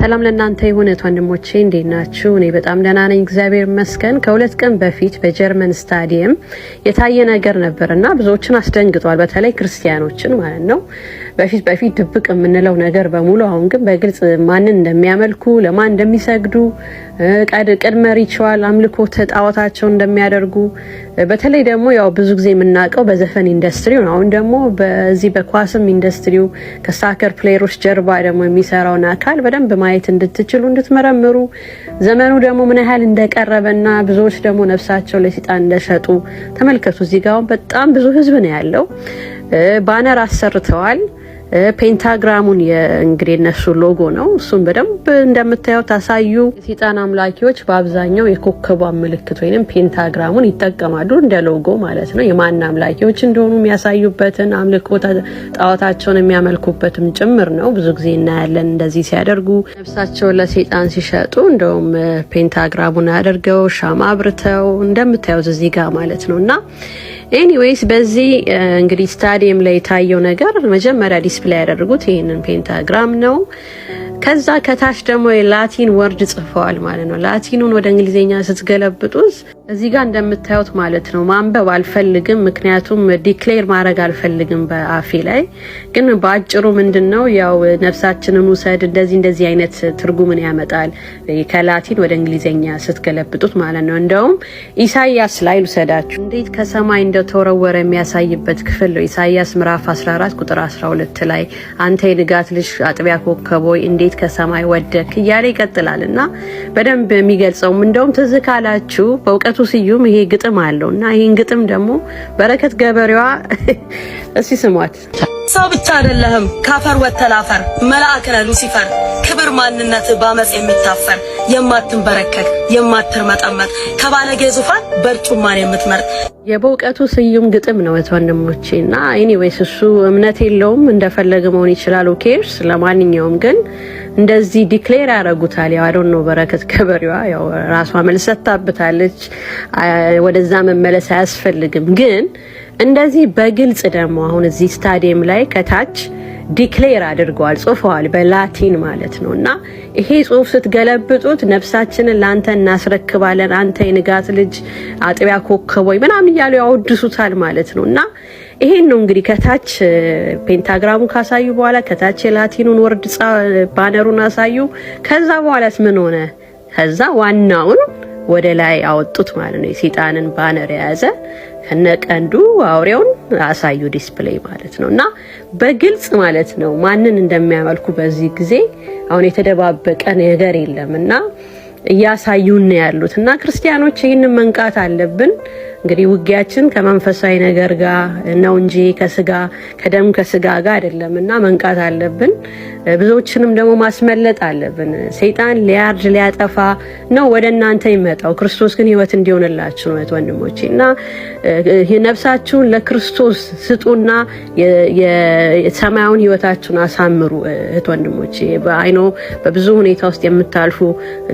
ሰላም ለእናንተ ይሁን ወንድሞቼ፣ እንዴት ናችሁ? እኔ በጣም ደህና ነኝ እግዚአብሔር ይመስገን። ከሁለት ቀን በፊት በጀርመን ስታዲየም የታየ ነገር ነበርና ብዙዎችን አስደንግጧል፣ በተለይ ክርስቲያኖችን ማለት ነው። በፊት ድብቅ የምንለው ነገር በሙሉ አሁን ግን በግልጽ ማንን እንደሚያመልኩ፣ ለማን እንደሚሰግዱ፣ ቅድመ ሪቹዋል አምልኮ ጣዖታቸውን እንደሚያደርጉ፣ በተለይ ደግሞ ያው ብዙ ጊዜ የምናውቀው በዘፈን ኢንዱስትሪው ነው። አሁን ደግሞ በዚህ በኳስም ኢንዱስትሪው ከሳከር ፕሌየሮች ጀርባ ደግሞ የሚሰራውን አካል በደንብ ማየት እንድትችሉ እንድትመረምሩ፣ ዘመኑ ደግሞ ምን ያህል እንደቀረበና ብዙዎች ደግሞ ነፍሳቸው ለሰይጣን እንደሸጡ ተመልከቱ። እዚህ ጋር በጣም ብዙ ህዝብ ነው ያለው። ባነር አሰርተዋል። ፔንታግራሙን እንግዲህ እነሱ ሎጎ ነው። እሱን በደንብ እንደምታዩት ታሳዩ። የሰይጣን አምላኪዎች በአብዛኛው የኮከቧ ምልክት ወይንም ፔንታግራሙን ይጠቀማሉ እንደ ሎጎ ማለት ነው። የማን አምላኪዎች እንደሆኑ የሚያሳዩበትን አምልኮ ጣዖታቸውን የሚያመልኩበትም ጭምር ነው። ብዙ ጊዜ እናያለን እንደዚህ ሲያደርጉ፣ ነፍሳቸውን ለሰይጣን ሲሸጡ እንደውም ፔንታግራሙን አድርገው ሻማ አብርተው እንደምታዩት እዚህ ጋር ማለት ነውና ኤኒዌይስ በዚህ እንግዲህ ስታዲየም ላይ የታየው ነገር መጀመሪያ ዲስፕሌይ ያደረጉት ይሄንን ፔንታግራም ነው። ከዛ ከታች ደግሞ የላቲን ወርድ ጽፈዋል ማለት ነው። ላቲኑን ወደ እንግሊዘኛ ስትገለብጡት እዚህ ጋር እንደምታዩት ማለት ነው። ማንበብ አልፈልግም፣ ምክንያቱም ዲክሌር ማድረግ አልፈልግም በአፌ ላይ። ግን በአጭሩ ምንድነው ያው ነፍሳችንን ውሰድ እንደዚህ አይነት ትርጉምን ያመጣል ከላቲን ወደ እንግሊዘኛ ስትገለብጡት ማለት ነው። እንደውም ኢሳይያስ ላይ ልሰዳችሁ እንዴት ከሰማይ እንደተወረወረ የሚያሳይበት ክፍል ነው። ኢሳይያስ ምዕራፍ 14 ቁጥር 12 ላይ አንተ የንጋት ልጅ አጥቢያ ኮከብ ሆይ እንዴት ከሰማይ ወደክ እያለ ይቀጥላልና በደንብ የሚገልጸውም እንደውም ትዝ ካላችሁ በእውቀቱ ስዩም ይሄ ግጥም አለውና ይሄን ግጥም ደግሞ በረከት ገበሬዋ እስቲ ስሟት። ሰው ብቻ አይደለህም ካፈር ወተላፈር መልአክ ነህ ሉሲፈር ክብር ማንነት ባመጽ የሚታፈር የማትንበረከክ የማትርመጠመጥ ከባለጌ ዙፋን በርጩማን የምትመርጥ የበእውቀቱ ስዩም ግጥም ነው ወንድሞቼና ኤኒዌይስ እሱ እምነት የለውም እንደፈለገ መሆን ይችላል። ኦኬርስ ለማንኛውም ግን እንደዚህ ዲክሌር ያደርጉታል። ያው አዶን ነው በረከት ገበሬዋ ያው ራሷ መልስ ሰጥታበታለች። ወደዛ መመለስ አያስፈልግም። ግን እንደዚህ በግልጽ ደግሞ አሁን እዚህ ስታዲየም ላይ ከታች ዲክሌር አድርገዋል፣ ጽፈዋል በላቲን ማለት ነውና ይሄ ጽሁፍ ስትገለብጡት ነፍሳችንን ላንተ እናስረክባለን፣ አንተ የንጋት ልጅ አጥቢያ ኮከብ ሆይ ምናምን እያሉ ያወድሱታል ማለት ነውና ይሄን ነው እንግዲህ ከታች ፔንታግራሙን ካሳዩ በኋላ ከታች የላቲኑን ወርድ ባነሩን አሳዩ። ከዛ በኋላስ ምን ሆነ? ከዛ ዋናውን ወደ ላይ አወጡት ማለት ነው። የሰይጣንን ባነር የያዘ ከነቀንዱ አውሬውን አሳዩ ዲስፕሌይ ማለት ነውና በግልጽ ማለት ነው ማንን እንደሚያመልኩ በዚህ ጊዜ አሁን የተደባበቀ ነገር የለምና እያሳዩን ያሉትና ክርስቲያኖች ይህንን መንቃት አለብን። እንግዲህ ውጊያችን ከመንፈሳዊ ነገር ጋር ነው እንጂ ከደም ከስጋ ጋር አይደለምና መንቃት አለብን። ብዙዎችንም ደግሞ ማስመለጥ አለብን። ሰይጣን ሊያርድ ሊያጠፋ ነው ወደ እናንተ ይመጣው፣ ክርስቶስ ግን ህይወት እንዲሆንላችሁ ነው ወንድሞቼና ነፍሳችሁን ለክርስቶስ ስጡና የሰማያውን ህይወታችሁን አሳምሩ ወንድሞቼ። በአይኖ በብዙ ሁኔታ ውስጥ የምታልፉ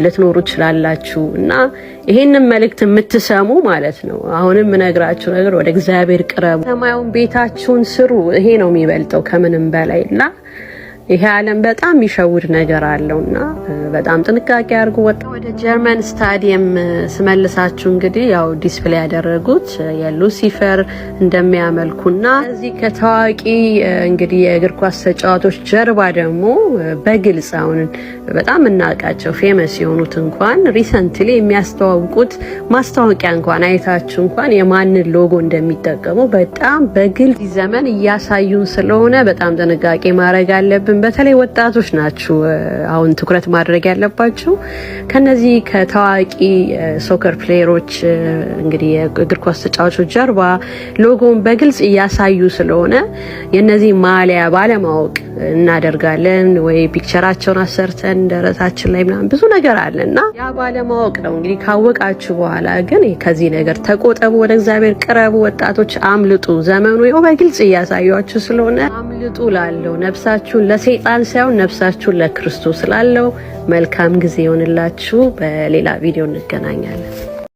ልትኖሩ ትችላላችሁ እና ይሄንን መልእክት የምትሰሙ ማለት ነው አሁንም ምነግራችሁ ነገር ወደ እግዚአብሔር ቅረቡ፣ ሰማያውን ቤታችሁን ስሩ። ይሄ ነው የሚበልጠው ከምንም በላይና ይሄ ዓለም በጣም የሚሸውድ ነገር አለውና በጣም ጥንቃቄ አድርጉ። ወደ ጀርመን ስታዲየም ስመልሳችሁ እንግዲህ ያው ዲስፕሌይ ያደረጉት የሉሲፈር እንደሚያመልኩና እዚህ ከታዋቂ እንግዲህ የእግር ኳስ ተጫዋቾች ጀርባ ደግሞ በግልጽ አሁን በጣም እናውቃቸው ፌመስ የሆኑት እንኳን ሪሰንትሊ የሚያስተዋውቁት ማስታወቂያ እንኳን አይታችሁ እንኳን የማንን ሎጎ እንደሚጠቀሙ በጣም በግልጽ ዘመን እያሳዩን ስለሆነ በጣም ጥንቃቄ ማድረግ አለብን። በተለይ ወጣቶች ናችሁ አሁን ትኩረት ማድረግ ያለባችሁ። ከነዚህ ከታዋቂ ሶከር ፕሌየሮች እንግዲህ የእግር ኳስ ተጫዋቾች ጀርባ ሎጎን በግልጽ እያሳዩ ስለሆነ የነዚህ ማሊያ ባለማወቅ እናደርጋለን ወይ ፒክቸራቸውን አሰርተን ደረታችን ላይ ምናምን ብዙ ነገር አለና ያ ባለማወቅ ነው። እንግዲህ ካወቃችሁ በኋላ ግን ከዚህ ነገር ተቆጠቡ፣ ወደ እግዚአብሔር ቅረቡ። ወጣቶች አምልጡ፣ ዘመኑ ይኸው በግልጽ እያሳያችሁ ስለሆነ አምልጡ ላለው ነፍሳችሁን ለሰይጣን ሳይሆን ነፍሳችሁን ለክርስቶስ ላለው መልካም ጊዜ ይሆንላችሁ። በሌላ ቪዲዮ እንገናኛለን።